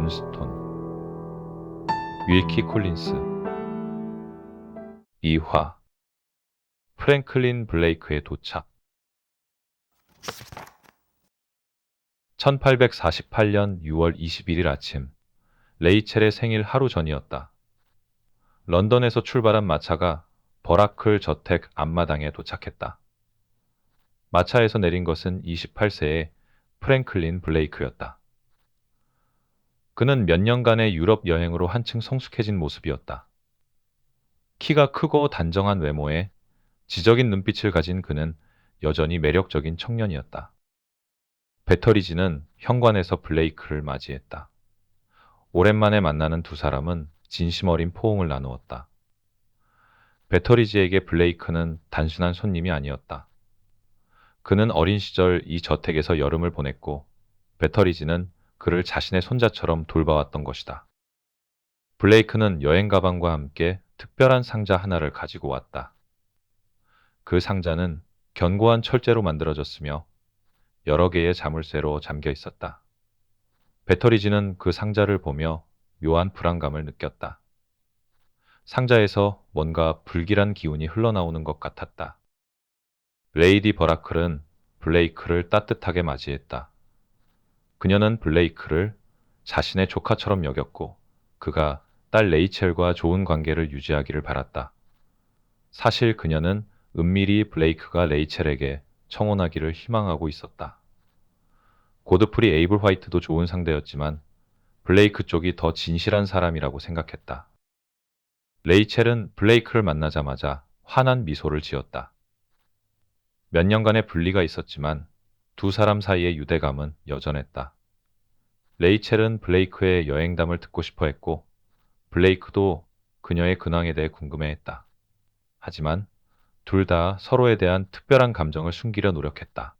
존스톤, 윌키 콜린스. 2화. 프랭클린 블레이크의 도착. 1848년 6월 21일 아침, 레이첼의 생일 하루 전이었다. 런던에서 출발한 마차가 버라클 저택 앞마당에 도착했다. 마차에서 내린 것은 28세의 프랭클린 블레이크였다. 그는 몇 년간의 유럽 여행으로 한층 성숙해진 모습이었다. 키가 크고 단정한 외모에 지적인 눈빛을 가진 그는 여전히 매력적인 청년이었다. 배터리지는 현관에서 블레이크를 맞이했다. 오랜만에 만나는 두 사람은 진심 어린 포옹을 나누었다. 배터리지에게 블레이크는 단순한 손님이 아니었다. 그는 어린 시절 이 저택에서 여름을 보냈고, 배터리지는 그를 자신의 손자처럼 돌봐왔던 것이다. 블레이크는 여행 가방과 함께 특별한 상자 하나를 가지고 왔다. 그 상자는 견고한 철제로 만들어졌으며 여러 개의 자물쇠로 잠겨 있었다. 배터리지는 그 상자를 보며 묘한 불안감을 느꼈다. 상자에서 뭔가 불길한 기운이 흘러나오는 것 같았다. 레이디 버라클은 블레이크를 따뜻하게 맞이했다. 그녀는 블레이크를 자신의 조카처럼 여겼고, 그가 딸 레이첼과 좋은 관계를 유지하기를 바랐다. 사실 그녀는 은밀히 블레이크가 레이첼에게 청혼하기를 희망하고 있었다. 고드프리 에이블 화이트도 좋은 상대였지만 블레이크 쪽이 더 진실한 사람이라고 생각했다. 레이첼은 블레이크를 만나자마자 환한 미소를 지었다. 몇 년간의 분리가 있었지만 두 사람 사이의 유대감은 여전했다. 레이첼은 블레이크의 여행담을 듣고 싶어 했고, 블레이크도 그녀의 근황에 대해 궁금해했다. 하지만 둘 다 서로에 대한 특별한 감정을 숨기려 노력했다.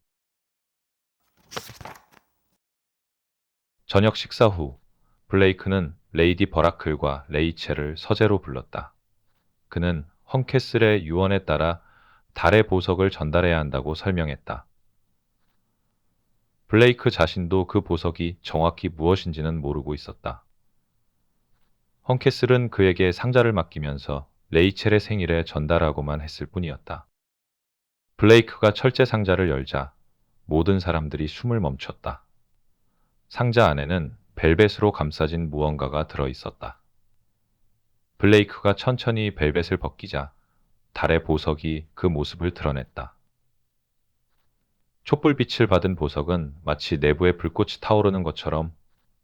저녁 식사 후, 블레이크는 레이디 버라클과 레이첼을 서재로 불렀다. 그는 헝캐슬의 유언에 따라 달의 보석을 전달해야 한다고 설명했다. 블레이크 자신도 그 보석이 정확히 무엇인지는 모르고 있었다. 헝캐슬은 그에게 상자를 맡기면서 레이첼의 생일에 전달하고만 했을 뿐이었다. 블레이크가 철제 상자를 열자 모든 사람들이 숨을 멈췄다. 상자 안에는 벨벳으로 감싸진 무언가가 들어 있었다. 블레이크가 천천히 벨벳을 벗기자 달의 보석이 그 모습을 드러냈다. 촛불빛을 받은 보석은 마치 내부에 불꽃이 타오르는 것처럼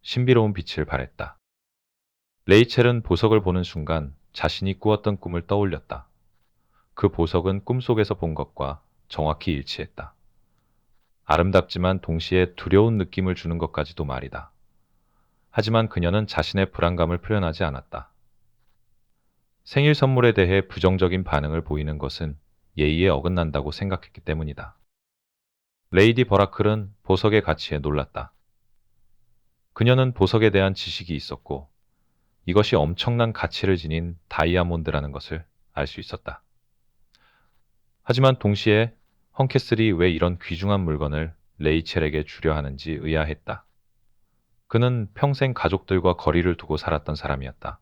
신비로운 빛을 발했다. 레이첼은 보석을 보는 순간 자신이 꾸었던 꿈을 떠올렸다. 그 보석은 꿈속에서 본 것과 정확히 일치했다. 아름답지만 동시에 두려운 느낌을 주는 것까지도 말이다. 하지만 그녀는 자신의 불안감을 표현하지 않았다. 생일 선물에 대해 부정적인 반응을 보이는 것은 예의에 어긋난다고 생각했기 때문이다. 레이디 버라클은 보석의 가치에 놀랐다. 그녀는 보석에 대한 지식이 있었고, 이것이 엄청난 가치를 지닌 다이아몬드라는 것을 알 수 있었다. 하지만 동시에 헝캐슬이 왜 이런 귀중한 물건을 레이첼에게 주려 하는지 의아했다. 그는 평생 가족들과 거리를 두고 살았던 사람이었다.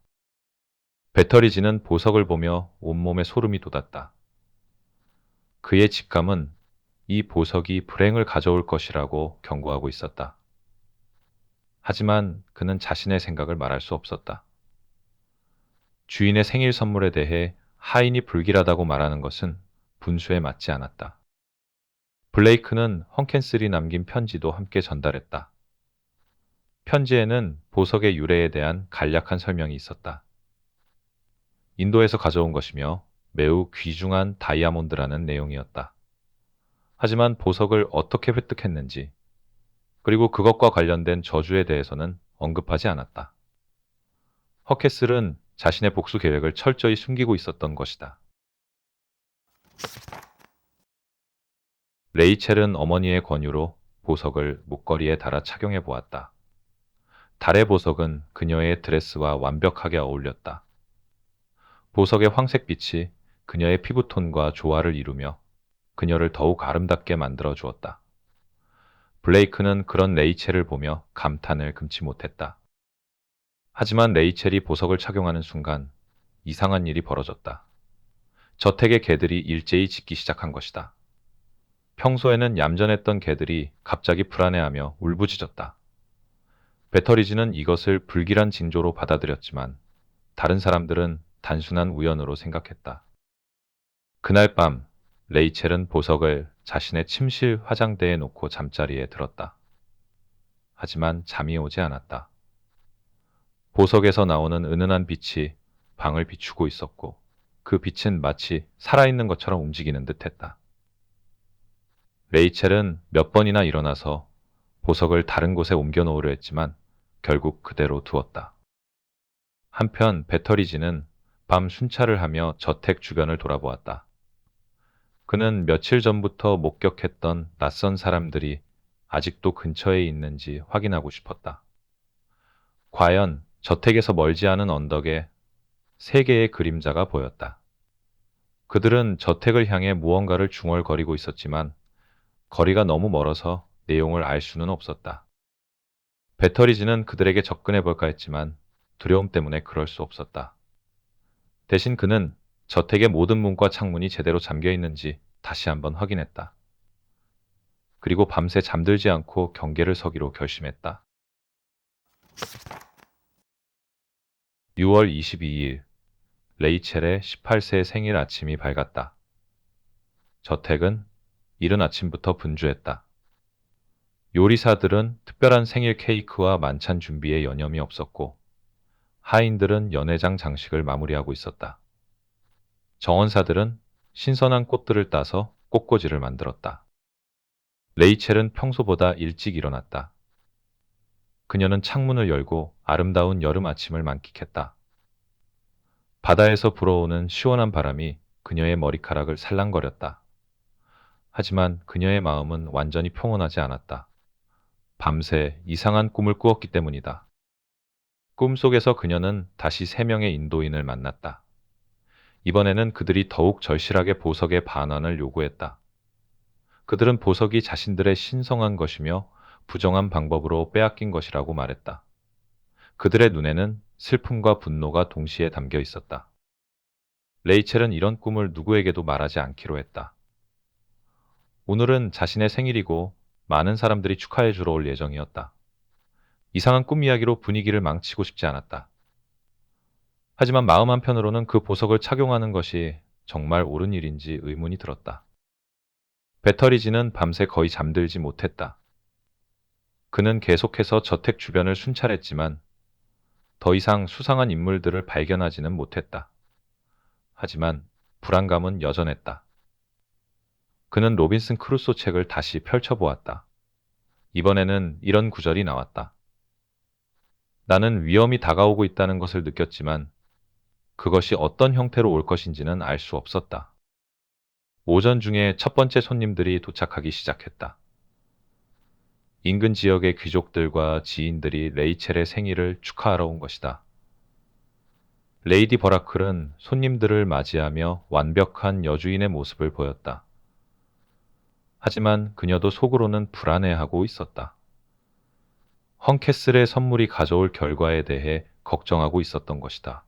배터리지는 보석을 보며 온몸에 소름이 돋았다. 그의 직감은 이 보석이 불행을 가져올 것이라고 경고하고 있었다. 하지만 그는 자신의 생각을 말할 수 없었다. 주인의 생일 선물에 대해 하인이 불길하다고 말하는 것은 분수에 맞지 않았다. 블레이크는 헝켄슬이 남긴 편지도 함께 전달했다. 편지에는 보석의 유래에 대한 간략한 설명이 있었다. 인도에서 가져온 것이며 매우 귀중한 다이아몬드라는 내용이었다. 하지만 보석을 어떻게 획득했는지, 그리고 그것과 관련된 저주에 대해서는 언급하지 않았다. 허켓슬은 자신의 복수 계획을 철저히 숨기고 있었던 것이다. 레이첼은 어머니의 권유로 보석을 목걸이에 달아 착용해 보았다. 달의 보석은 그녀의 드레스와 완벽하게 어울렸다. 보석의 황색빛이 그녀의 피부톤과 조화를 이루며 그녀를 더욱 아름답게 만들어 주었다. 블레이크는 그런 레이첼을 보며 감탄을 금치 못했다. 하지만 레이첼이 보석을 착용하는 순간 이상한 일이 벌어졌다. 저택의 개들이 일제히 짖기 시작한 것이다. 평소에는 얌전했던 개들이 갑자기 불안해하며 울부짖었다. 배터리지는 이것을 불길한 징조로 받아들였지만 다른 사람들은 단순한 우연으로 생각했다. 그날 밤 레이첼은 보석을 자신의 침실 화장대에 놓고 잠자리에 들었다. 하지만 잠이 오지 않았다. 보석에서 나오는 은은한 빛이 방을 비추고 있었고 그 빛은 마치 살아있는 것처럼 움직이는 듯했다. 레이첼은 몇 번이나 일어나서 보석을 다른 곳에 옮겨 놓으려 했지만 결국 그대로 두었다. 한편 배터리지는 밤 순찰을 하며 저택 주변을 돌아보았다. 그는 며칠 전부터 목격했던 낯선 사람들이 아직도 근처에 있는지 확인하고 싶었다. 과연 저택에서 멀지 않은 언덕에 세 개의 그림자가 보였다. 그들은 저택을 향해 무언가를 중얼거리고 있었지만 거리가 너무 멀어서 내용을 알 수는 없었다. 배터리지는 그들에게 접근해 볼까 했지만 두려움 때문에 그럴 수 없었다. 대신 그는 저택의 모든 문과 창문이 제대로 잠겨 있는지 다시 한번 확인했다. 그리고 밤새 잠들지 않고 경계를 서기로 결심했다. 6월 22일, 레이첼의 18세 생일 아침이 밝았다. 저택은 이른 아침부터 분주했다. 요리사들은 특별한 생일 케이크와 만찬 준비에 여념이 없었고, 하인들은 연회장 장식을 마무리하고 있었다. 정원사들은 신선한 꽃들을 따서 꽃꽂이를 만들었다. 레이첼은 평소보다 일찍 일어났다. 그녀는 창문을 열고 아름다운 여름 아침을 만끽했다. 바다에서 불어오는 시원한 바람이 그녀의 머리카락을 살랑거렸다. 하지만 그녀의 마음은 완전히 평온하지 않았다. 밤새 이상한 꿈을 꾸었기 때문이다. 꿈속에서 그녀는 다시 세 명의 인도인을 만났다. 이번에는 그들이 더욱 절실하게 보석의 반환을 요구했다. 그들은 보석이 자신들의 신성한 것이며 부정한 방법으로 빼앗긴 것이라고 말했다. 그들의 눈에는 슬픔과 분노가 동시에 담겨 있었다. 레이첼은 이런 꿈을 누구에게도 말하지 않기로 했다. 오늘은 자신의 생일이고 많은 사람들이 축하해 주러 올 예정이었다. 이상한 꿈 이야기로 분위기를 망치고 싶지 않았다. 하지만 마음 한편으로는 그 보석을 착용하는 것이 정말 옳은 일인지 의문이 들었다. 배터리지는 밤새 거의 잠들지 못했다. 그는 계속해서 저택 주변을 순찰했지만 더 이상 수상한 인물들을 발견하지는 못했다. 하지만 불안감은 여전했다. 그는 로빈슨 크루소 책을 다시 펼쳐보았다. 이번에는 이런 구절이 나왔다. 나는 위험이 다가오고 있다는 것을 느꼈지만 그것이 어떤 형태로 올 것인지는 알 수 없었다. 오전 중에 첫 번째 손님들이 도착하기 시작했다. 인근 지역의 귀족들과 지인들이 레이첼의 생일을 축하하러 온 것이다. 레이디 버라클은 손님들을 맞이하며 완벽한 여주인의 모습을 보였다. 하지만 그녀도 속으로는 불안해하고 있었다. 헝캐슬의 선물이 가져올 결과에 대해 걱정하고 있었던 것이다.